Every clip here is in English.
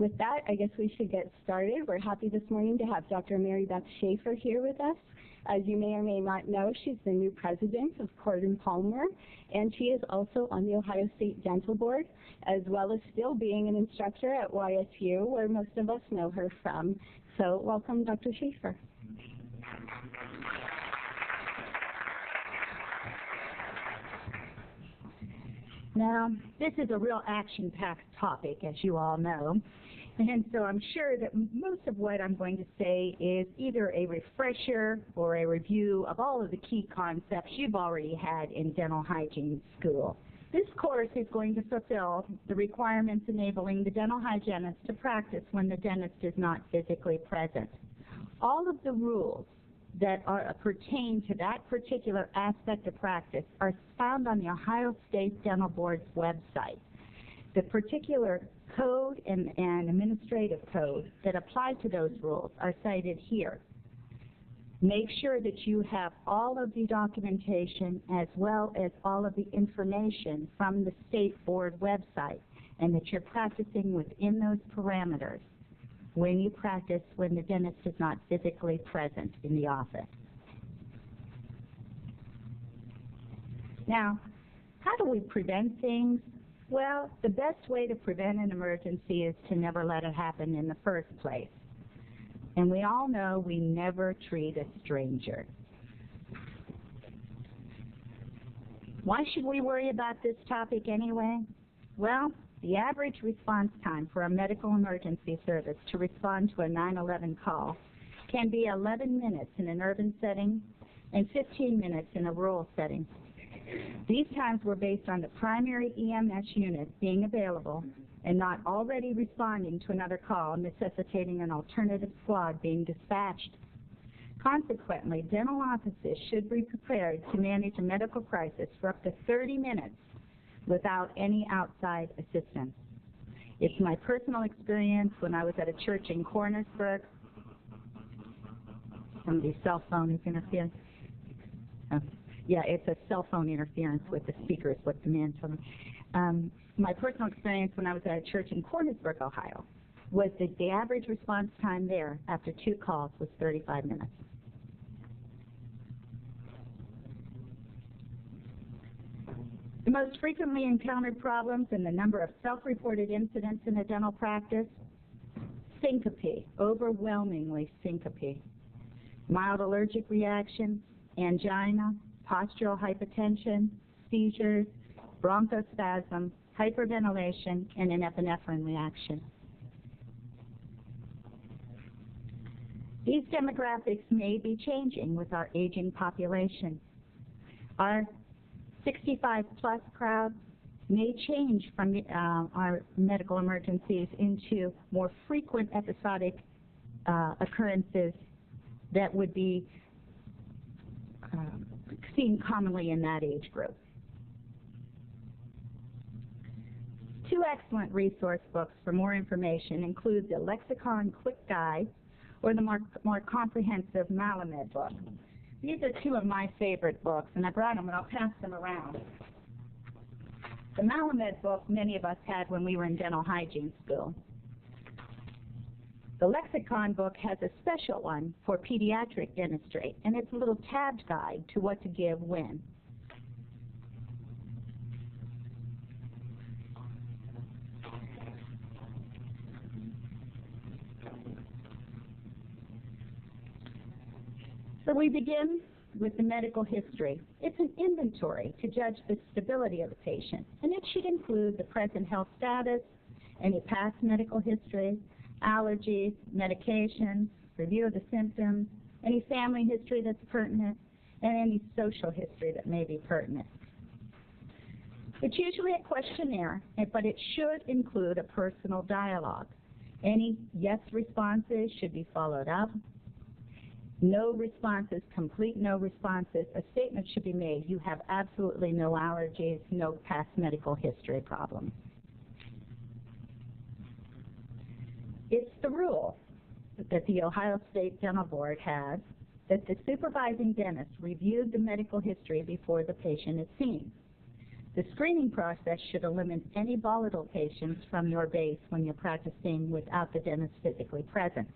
With that, I guess we should get started. We're happy this morning to have Dr. Mary Beth Schaefer here with us. As you may or may not know, she's the new president of Corden Palmer, and she is also on the Ohio State Dental Board, as well as still being an instructor at YSU, where most of us know her from. So welcome, Dr. Schaefer. Now, this is a real action-packed topic, as you all know, and so I'm sure that most of what I'm going to say is either a refresher or a review of all of the key concepts you've already had in dental hygiene school. This course is going to fulfill the requirements enabling the dental hygienist to practice when the dentist is not physically present. All of the rules that pertain to that particular aspect of practice are found on the Ohio State Dental Board's website. The particular code and administrative code that apply to those rules are cited here. Make sure that you have all of the documentation as well as all of the information from the State Board website, and that you're practicing within those parameters when you practice when the dentist is not physically present in the office. Now, how do we prevent things? Well, the best way to prevent an emergency is to never let it happen in the first place. And we all know we never treat a stranger. Why should we worry about this topic anyway? Well, the average response time for a medical emergency service to respond to a 911 call can be 11 minutes in an urban setting and 15 minutes in a rural setting. These times were based on the primary EMS unit being available and not already responding to another call, necessitating an alternative squad being dispatched. Consequently, dental offices should be prepared to manage a medical crisis for up to 30 minutes without any outside assistance. It's my personal experience when I was at a church in Cornersburg. Somebody's cell phone is interfering. Oh. Yeah, it's a cell phone interference with the speaker is what the man told me. My personal experience when I was at a church in Cornersburg, Ohio, was that the average response time there after 2 calls was 35 minutes. The most frequently encountered problems and the number of self-reported incidents in a dental practice: syncope, overwhelmingly syncope, mild allergic reaction, angina, postural hypotension, seizures, bronchospasm, hyperventilation, and an epinephrine reaction. These demographics may be changing with our aging population. Our 65-plus crowd may change from our medical emergencies into more frequent episodic occurrences that would be seen commonly in that age group. 2 excellent resource books for more information include the Lexicon Quick Guide or the more comprehensive Malamed book. These are 2 of my favorite books, and I brought them and I'll pass them around. The Malamed book many of us had when we were in dental hygiene school. The Lexicon book has a special one for pediatric dentistry, and it's a little tabbed guide to what to give when. So we begin with the medical history. It's an inventory to judge the stability of the patient, and it should include the present health status, any past medical history, allergies, medications, review of the symptoms, any family history that's pertinent, and any social history that may be pertinent. It's usually a questionnaire, but it should include a personal dialogue. Any yes responses should be followed up. No responses, complete no responses, a statement should be made: you have absolutely no allergies, no past medical history problems. It's the rule that the Ohio State Dental Board has that the supervising dentist reviewed the medical history before the patient is seen. The screening process should eliminate any volatile patients from your base when you're practicing without the dentist physically present.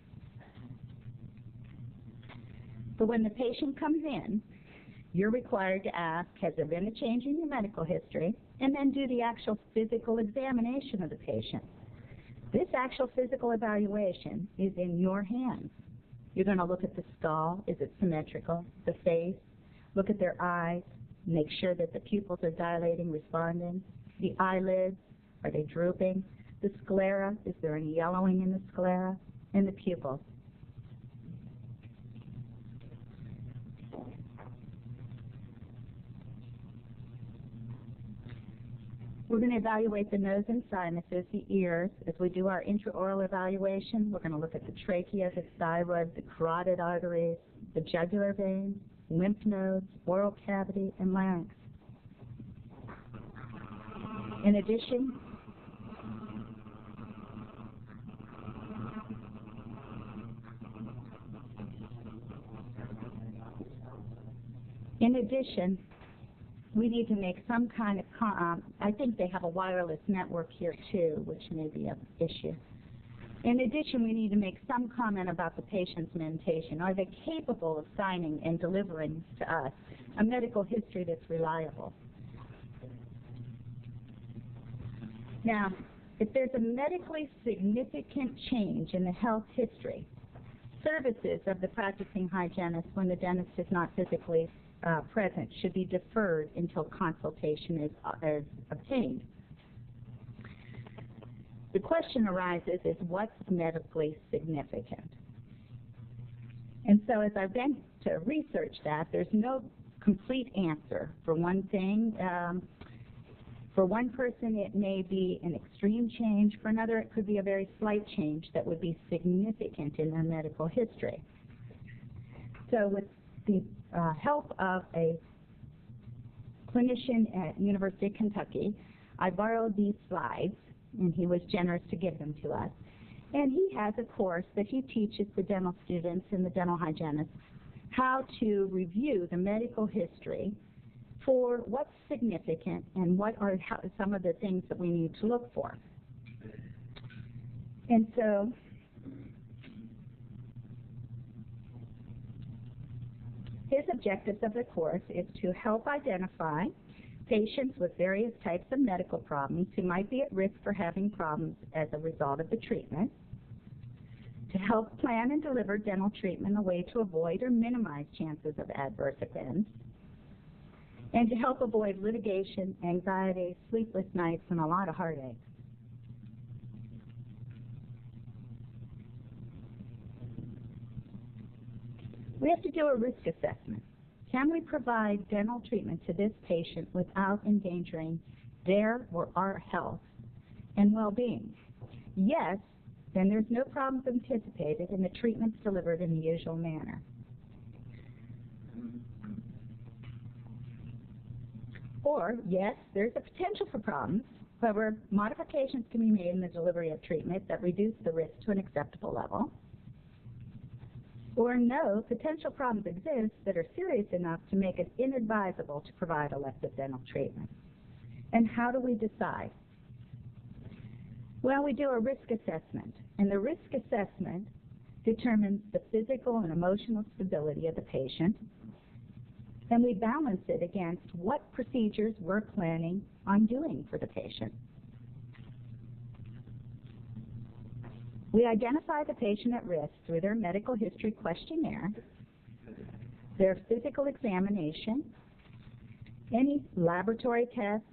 But when the patient comes in, you're required to ask, has there been a change in your medical history, and then do the actual physical examination of the patient. This actual physical evaluation is in your hands. You're going to look at the skull, is it symmetrical, the face, look at their eyes, make sure that the pupils are dilating, responding, the eyelids, are they drooping, the sclera, is there any yellowing in the sclera, and the pupils. We're going to evaluate the nose and sinuses, the ears. As we do our intraoral evaluation, we're going to look at the trachea, the thyroid, the carotid arteries, the jugular veins, lymph nodes, oral cavity, and larynx. In addition, we need to make some kind of, I think they have a wireless network here too, which may be an issue. In addition, we need to make some comment about the patient's mentation. Are they capable of signing and delivering to us a medical history that's reliable? Now, if there's a medically significant change in the health history, services of the practicing hygienist when the dentist is not physically present should be deferred until consultation is obtained. The question arises is what's medically significant? And so as I've been to research that, there's no complete answer. For one thing, for one person it may be an extreme change, for another it could be a very slight change that would be significant in their medical history. So with the help of a clinician at University of Kentucky, I borrowed these slides, and he was generous to give them to us. And he has a course that he teaches the dental students and the dental hygienists how to review the medical history for what's significant and what are some of the things that we need to look for. And so his objectives of the course is to help identify patients with various types of medical problems who might be at risk for having problems as a result of the treatment, to help plan and deliver dental treatment in a way to avoid or minimize chances of adverse events, and to help avoid litigation, anxiety, sleepless nights, and a lot of heartache. We have to do a risk assessment. Can we provide dental treatment to this patient without endangering their or our health and well-being? Yes, then there's no problems anticipated and the treatment's delivered in the usual manner. Or, yes, there's a potential for problems. However, modifications can be made in the delivery of treatment that reduce the risk to an acceptable level. Or no, potential problems exist that are serious enough to make it inadvisable to provide elective dental treatment. And how do we decide? Well, we do a risk assessment, and the risk assessment determines the physical and emotional stability of the patient, and we balance it against what procedures we're planning on doing for the patient. We identify the patient at risk through their medical history questionnaire, their physical examination, any laboratory tests,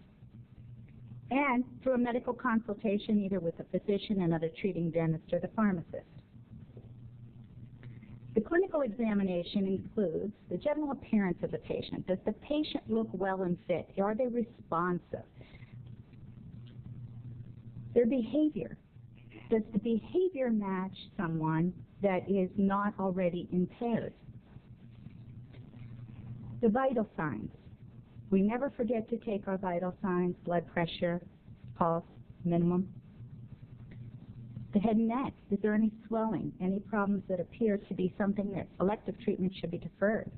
and through a medical consultation either with a physician, another treating dentist, or the pharmacist. The clinical examination includes the general appearance of the patient. Does the patient look well and fit? Are they responsive? Their behavior. Does the behavior match someone that is not already impaired? The vital signs. We never forget to take our vital signs, blood pressure, pulse, minimum. The head and neck. Is there any swelling? Any problems that appear to be something that elective treatment should be deferred?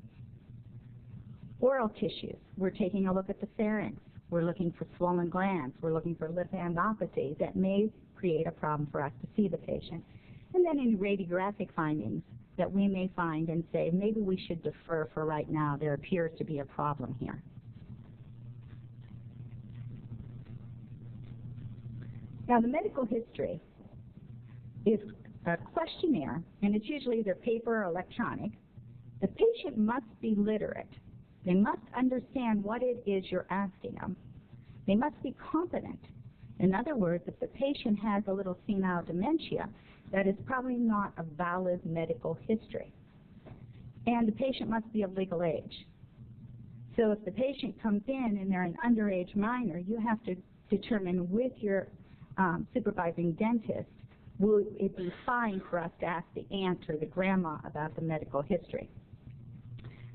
Oral tissues. We're taking a look at the pharynx. We're looking for swollen glands. We're looking for lymphadenopathy that may create a problem for us to see the patient. And then any radiographic findings that we may find and say, maybe we should defer for right now. There appears to be a problem here. Now, the medical history is a questionnaire, and it's usually either paper or electronic. The patient must be literate. They must understand what it is you're asking them. They must be competent. In other words, if the patient has a little senile dementia, that is probably not a valid medical history. And the patient must be of legal age. So if the patient comes in and they're an underage minor, you have to determine with your supervising dentist, will it be fine for us to ask the aunt or the grandma about the medical history?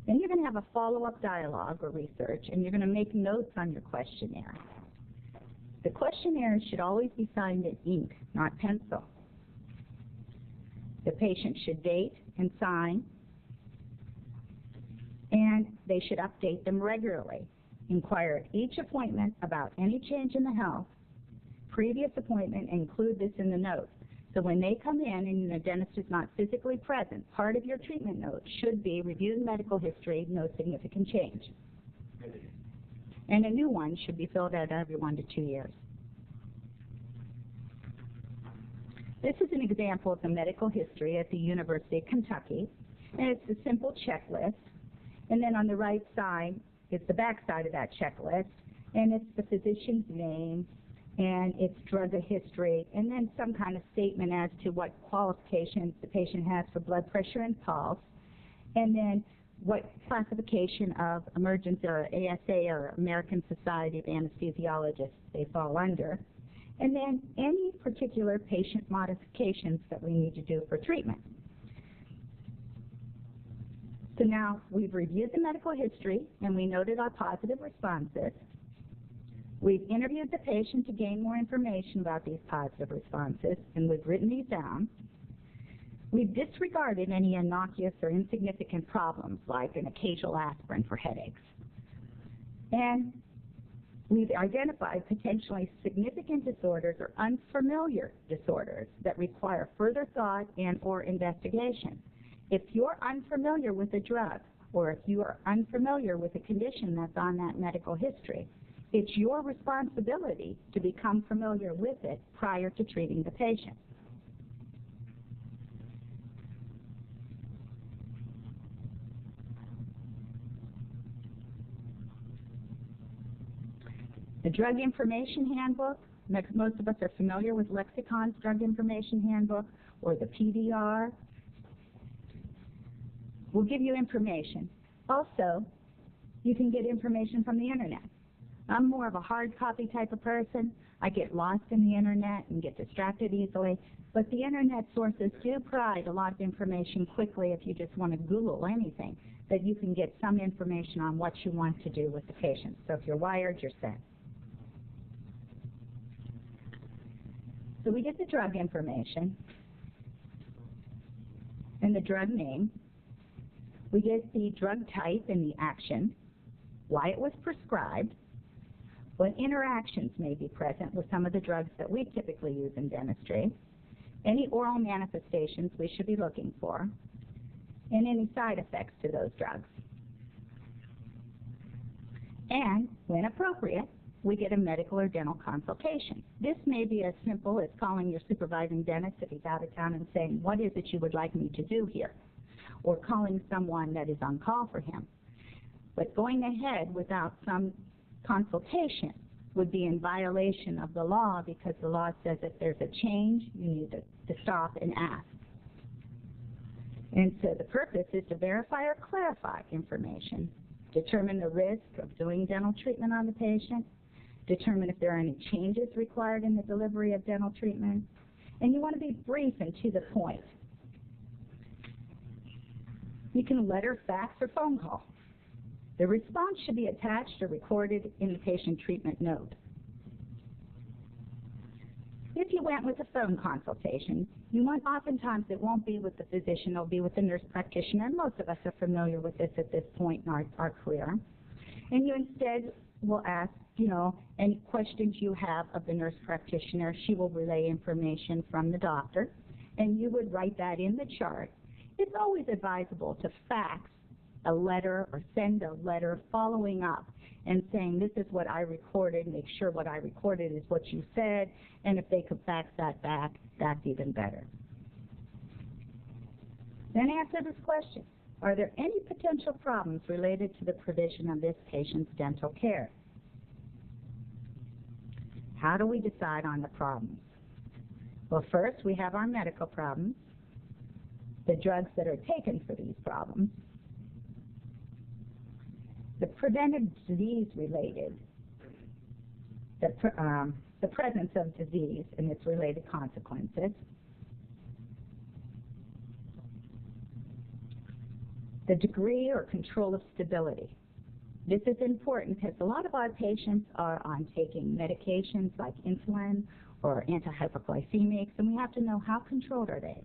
Then you're going to have a follow-up dialogue or research, and you're going to make notes on your questionnaire. The questionnaire should always be signed in ink, not pencil. The patient should date and sign, and they should update them regularly. Inquire at each appointment about any change in the health, previous appointment, and include this in the notes. So when they come in and the dentist is not physically present, part of your treatment note should be reviewed medical history, no significant change. And a new one should be filled out every 1 to 2 years. This is an example of the medical history at the University of Kentucky, and it's a simple checklist. And then on the right side is the back side of that checklist, and it's the physician's name, and it's drug history, and then some kind of statement as to what qualifications the patient has for blood pressure and pulse, and then what classification of emergency or ASA or American Society of Anesthesiologists they fall under, and then any particular patient modifications that we need to do for treatment. So now we've reviewed the medical history and we noted our positive responses. We've interviewed the patient to gain more information about these positive responses, and we've written these down. We've disregarded any innocuous or insignificant problems like an occasional aspirin for headaches. And we've identified potentially significant disorders or unfamiliar disorders that require further thought and or investigation. If you're unfamiliar with a drug, or if you are unfamiliar with a condition that's on that medical history, it's your responsibility to become familiar with it prior to treating the patient. The Drug Information Handbook, most of us are familiar with Lexicon's Drug Information Handbook, or the PDR. Will give you information. Also, you can get information from the internet. I'm more of a hard copy type of person. I get lost in the internet and get distracted easily, but the internet sources do provide a lot of information quickly if you just want to Google anything, that you can get some information on what you want to do with the patient. So if you're wired, you're set. So we get the drug information and the drug name. We get the drug type and the action, why it was prescribed, what interactions may be present with some of the drugs that we typically use in dentistry, any oral manifestations we should be looking for, and any side effects to those drugs. And, when appropriate, we get a medical or dental consultation. This may be as simple as calling your supervising dentist if he's out of town and saying, what is it you would like me to do here? Or calling someone that is on call for him. But going ahead without some consultation would be in violation of the law, because the law says if there's a change, you need to stop and ask. And so the purpose is to verify or clarify information, determine the risk of doing dental treatment on the patient, determine if there are any changes required in the delivery of dental treatment, and you want to be brief and to the point. You can letter, fax, or phone call. The response should be attached or recorded in the patient treatment note. If you went with a phone consultation, oftentimes it won't be with the physician, it'll be with the nurse practitioner, and most of us are familiar with this at this point in our career. And you instead will ask, any questions you have of the nurse practitioner. She will relay information from the doctor, and you would write that in the chart. It's always advisable to fax a letter or send a letter following up and saying, this is what I recorded, make sure what I recorded is what you said, and if they could fax that back, that's even better. Then answer this question. Are there any potential problems related to the provision of this patient's dental care? How do we decide on the problems? Well, first we have our medical problems, the drugs that are taken for these problems, the preventive disease-related, the presence of disease and its related consequences, the degree or control of stability. This is important because a lot of our patients are on taking medications like insulin or antihypoglycemics, and we have to know how controlled are they.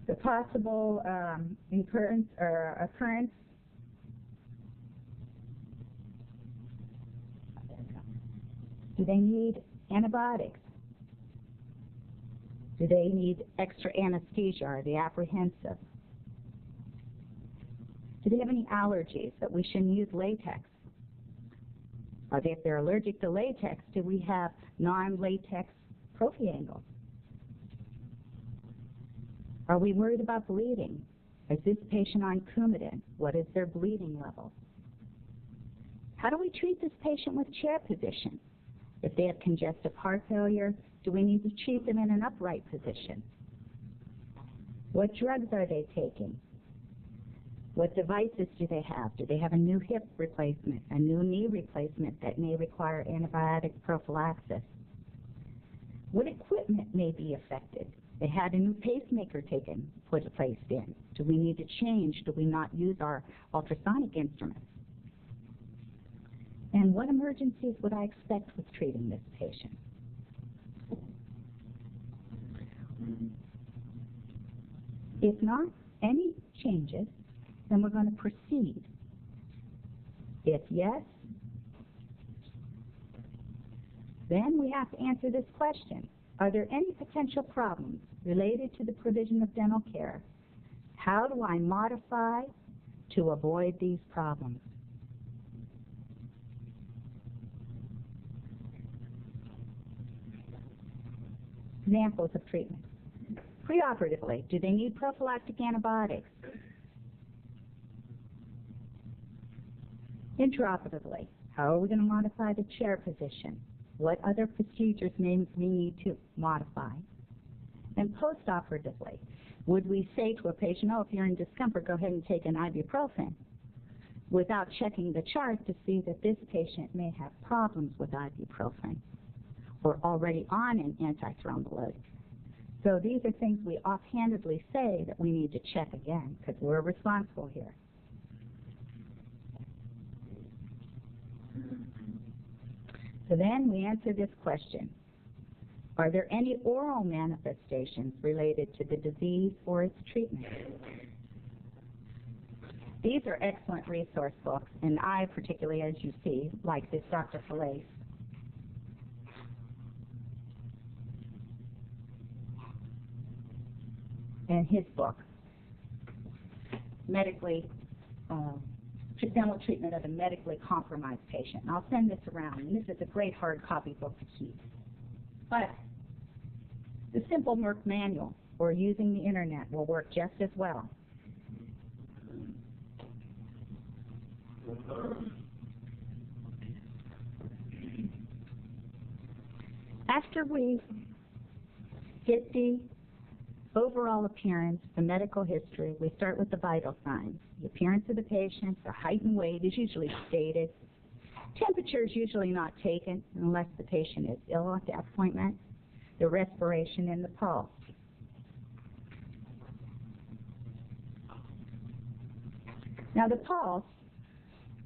The possible occurrence. Do they need antibiotics? Do they need extra anesthesia? Are they apprehensive? Do they have any allergies that we shouldn't use latex? If they're allergic to latex, do we have non-latex profiangles? Are we worried about bleeding? Is this patient on Coumadin? What is their bleeding level? How do we treat this patient with chair position? If they have congestive heart failure, do we need to treat them in an upright position? What drugs are they taking? What devices do they have? Do they have a new hip replacement, a new knee replacement that may require antibiotic prophylaxis? What equipment may be affected? They had a new pacemaker placed in. Do we need to change? Do we not use our ultrasonic instruments? And what emergencies would I expect with treating this patient? If not any changes, then we're going to proceed. If yes, then we have to answer this question. Are there any potential problems related to the provision of dental care? How do I modify to avoid these problems? Examples of treatment. Preoperatively, do they need prophylactic antibiotics? Intraoperatively, how are we going to modify the chair position? What other procedures may we need to modify? And postoperatively, would we say to a patient, if you're in discomfort, go ahead and take an ibuprofen, without checking the chart to see that this patient may have problems with ibuprofen or already on an antithrombolytic. So these are things we offhandedly say that we need to check again because we're responsible here. So then we answer this question. Are there any oral manifestations related to the disease or its treatment? These are excellent resource books, and I particularly, as you see, like this Dr. Falaise. And his book, dental treatment of a medically compromised patient. And I'll send this around, and this is a great hard copy book to keep. But the simple Merck manual or using the internet will work just as well. After we get the overall appearance, the medical history, we start with the vital signs. The appearance of the patient, their height and weight is usually stated. Temperature is usually not taken unless the patient is ill at that appointment. The respiration and the pulse. Now the pulse,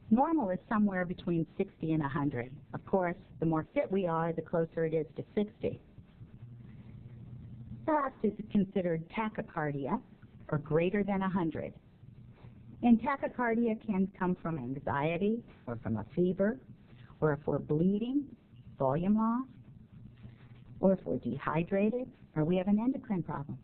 normal is somewhere between 60 and 100. Of course, the more fit we are, the closer it is to 60. Fast is considered tachycardia, or greater than 100. And tachycardia can come from anxiety or from a fever, or if we're bleeding, volume loss, or if we're dehydrated, or we have an endocrine problem.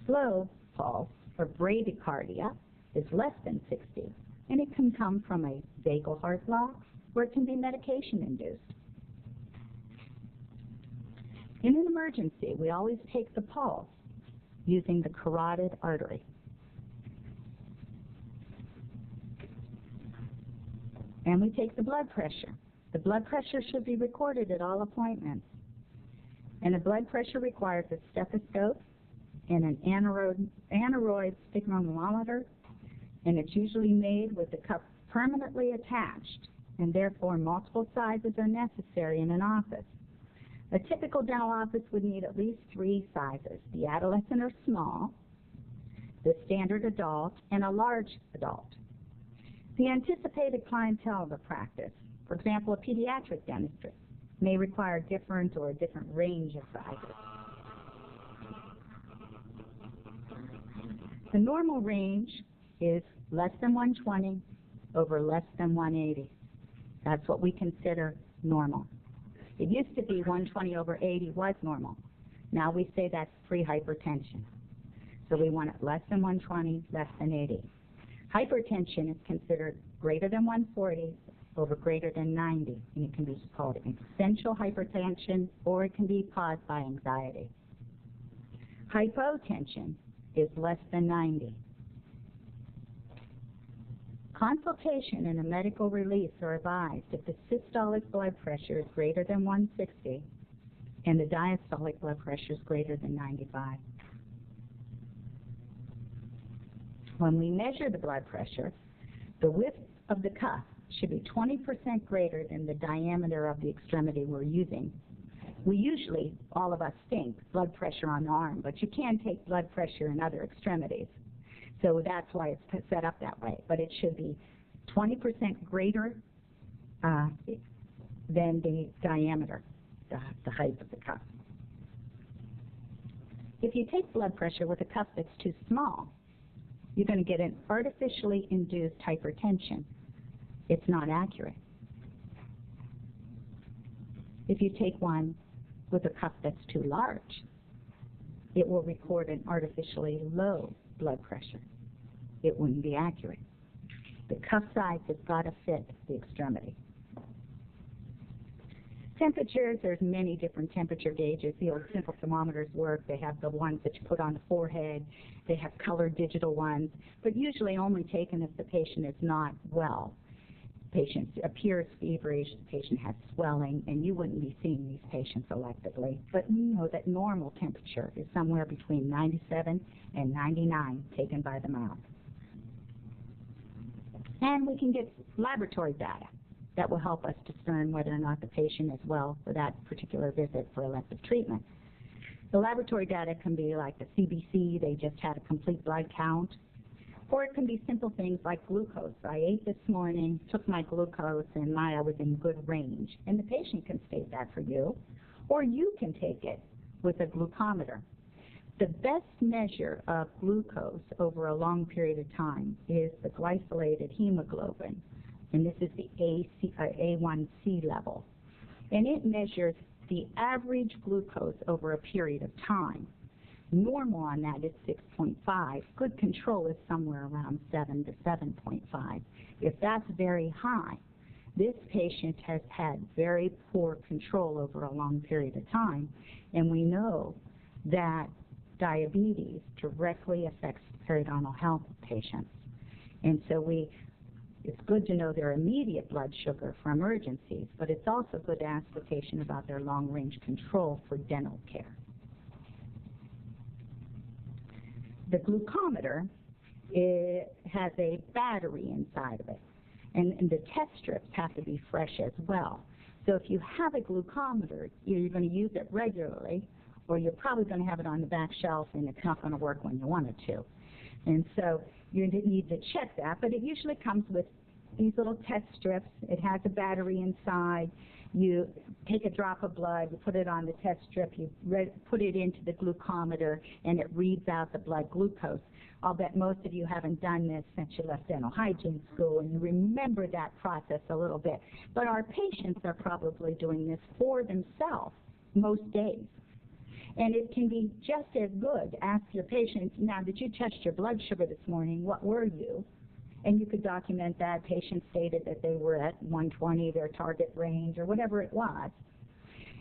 Slow pulse, or bradycardia, is less than 60, and it can come from a vagal heart block, or it can be medication-induced. In an emergency, we always take the pulse using the carotid artery. And we take the blood pressure. The blood pressure should be recorded at all appointments. And the blood pressure requires a stethoscope and an aneroid sphygmomanometer, and it's usually made with the cup permanently attached, and therefore multiple sizes are necessary in an office. A typical dental office would need at least 3 sizes: the adolescent or small, the standard adult, and a large adult. The anticipated clientele of the practice, for example, a pediatric dentistry, may require different or a different range of sizes. The normal range is less than 120 over less than 180. That's what we consider normal. It used to be 120 over 80 was normal. Now we say that's pre-hypertension. So we want it less than 120, less than 80. Hypertension is considered greater than 140 over greater than 90, and it can be called essential hypertension, or it can be caused by anxiety. Hypotension is less than 90. Consultation and a medical release are advised if the systolic blood pressure is greater than 160 and the diastolic blood pressure is greater than 95. When we measure the blood pressure, the width of the cuff should be 20% greater than the diameter of the extremity we're using. We usually, all of us think, blood pressure on the arm, but you can take blood pressure in other extremities. So that's why it's set up that way. But it should be 20% greater than the diameter, the height of the cuff. If you take blood pressure with a cuff that's too small, you're going to get an artificially induced hypertension. It's not accurate. If you take one with a cuff that's too large, it will record an artificially low blood pressure. It wouldn't be accurate. The cuff size has got to fit the extremity. Temperatures, there's many different temperature gauges. The old simple thermometers work. They have the ones that you put on the forehead. They have colored digital ones, but usually only taken if the patient is not well. The patient appears feverish, the patient has swelling, and you wouldn't be seeing these patients electively. But you know that normal temperature is somewhere between 97 and 99 taken by the mouth. And we can get laboratory data that will help us discern whether or not the patient is well for that particular visit for elective treatment. The laboratory data can be like the CBC, they just had a complete blood count, or it can be simple things like glucose. I ate this morning, took my glucose, and I was in good range. And the patient can state that for you, or you can take it with a glucometer. The best measure of glucose over a long period of time is the glycolated hemoglobin, and this is the A1C level. And it measures the average glucose over a period of time. Normal on that is 6.5. Good control is somewhere around 7 to 7.5. If that's very high, this patient has had very poor control over a long period of time, and we know that diabetes directly affects the periodontal health of patients. And so it's good to know their immediate blood sugar for emergencies, but it's also good to ask the patient about their long-range control for dental care. The glucometer, it has a battery inside of it, and the test strips have to be fresh as well. So if you have a glucometer, you're going to use it regularly, or you're probably going to have it on the back shelf and it's not going to work when you want it to. And so you need to check that, but it usually comes with these little test strips. It has a battery inside, You take a drop of blood, you put it on the test strip, you put it into the glucometer, and it reads out the blood glucose. I'll bet most of you haven't done this since you left dental hygiene school, and you remember that process a little bit. But our patients are probably doing this for themselves most days. And it can be just as good. Ask your patient, now, did you test your blood sugar this morning? What were you? And you could document that. Patient stated that they were at 120, their target range, or whatever it was.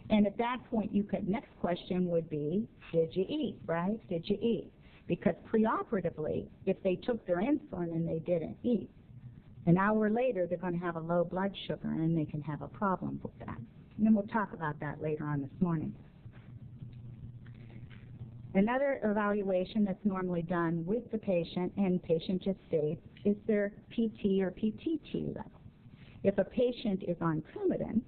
And at that point, next question would be, did you eat, right? Did you eat? Because preoperatively, if they took their insulin and they didn't eat, an hour later, they're going to have a low blood sugar, and they can have a problem with that. And then we'll talk about that later on this morning. Another evaluation that's normally done with the patient, and patient just states, is their PT or PTT level. If a patient is on Coumadin,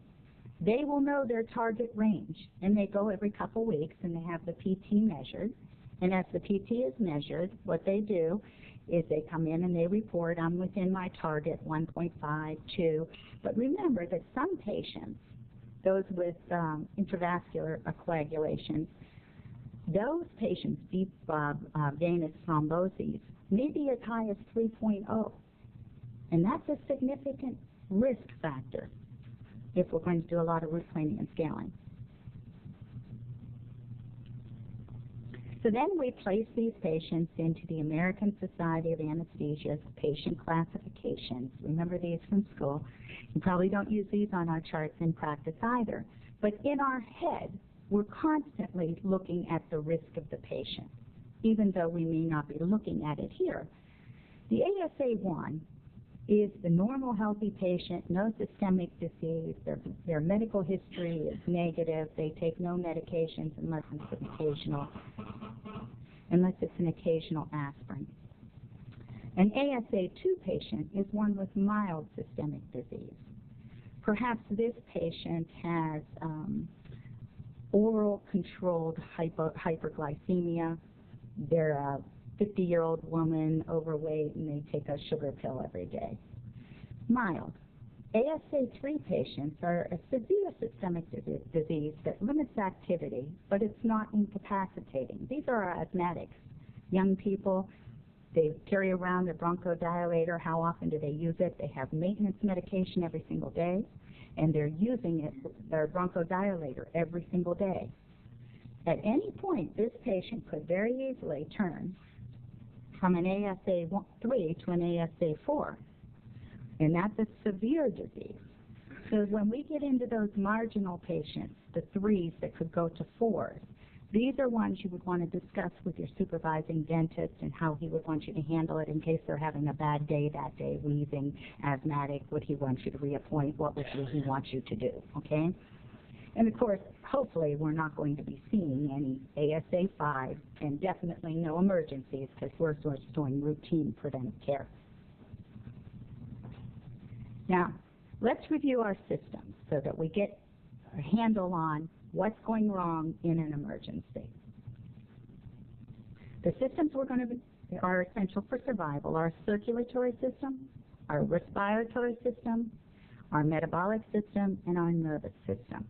they will know their target range, and they go every couple weeks, and they have the PT measured. And as the PT is measured, what they do is they come in and they report, I'm within my target, 1.5, 2. But remember that some patients, those with intravascular coagulation, those patients, deep venous thromboses, may be as high as 3.0. And that's a significant risk factor if we're going to do a lot of root planing and scaling. So then we place these patients into the American Society of Anesthesia's patient classifications. Remember these from school. You probably don't use these on our charts in practice either. But in our head, we're constantly looking at the risk of the patient, even though we may not be looking at it here. The ASA1 is the normal healthy patient, no systemic disease, their medical history is negative, they take no medications unless it's an occasional aspirin. An ASA2 patient is one with mild systemic disease. Perhaps this patient has oral controlled hyperglycemia. They're a 50-year-old woman, overweight, and they take a sugar pill every day. Mild. ASA3 patients are a severe systemic disease that limits activity, but it's not incapacitating. These are our asthmatics. Young people, they carry around their bronchodilator. How often do they use it? They have maintenance medication every single day, and they're using it, their bronchodilator, every single day. At any point, this patient could very easily turn from an ASA3 to an ASA4, and that's a severe disease. So when we get into those marginal patients, the 3s that could go to 4s, these are ones you would want to discuss with your supervising dentist and how he would want you to handle it in case they're having a bad day that day, wheezing, asthmatic, would he want you to reappoint, what would he want you to do, okay? And of course, hopefully we're not going to be seeing any ASA5 and definitely no emergencies because we're sort of doing routine preventive care. Now, let's review our systems so that we get a handle on what's going wrong in an emergency. The systems are essential for survival: our circulatory system, our respiratory system, our metabolic system, and our nervous system.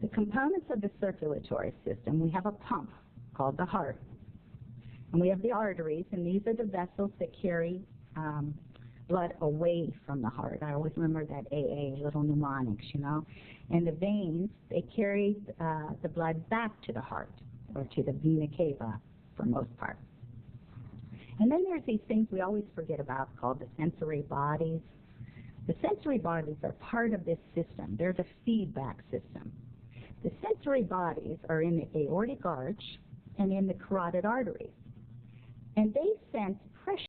The components of the circulatory system, we have a pump called the heart, and we have the arteries, and these are the vessels that carry blood away from the heart. I always remember that AA, little mnemonics, you know. And the veins, they carry the blood back to the heart, or to the vena cava for most part. And then there's these things we always forget about called the sensory bodies. The sensory bodies are part of this system. They're the feedback system. The sensory bodies are in the aortic arch and in the carotid arteries. And they sense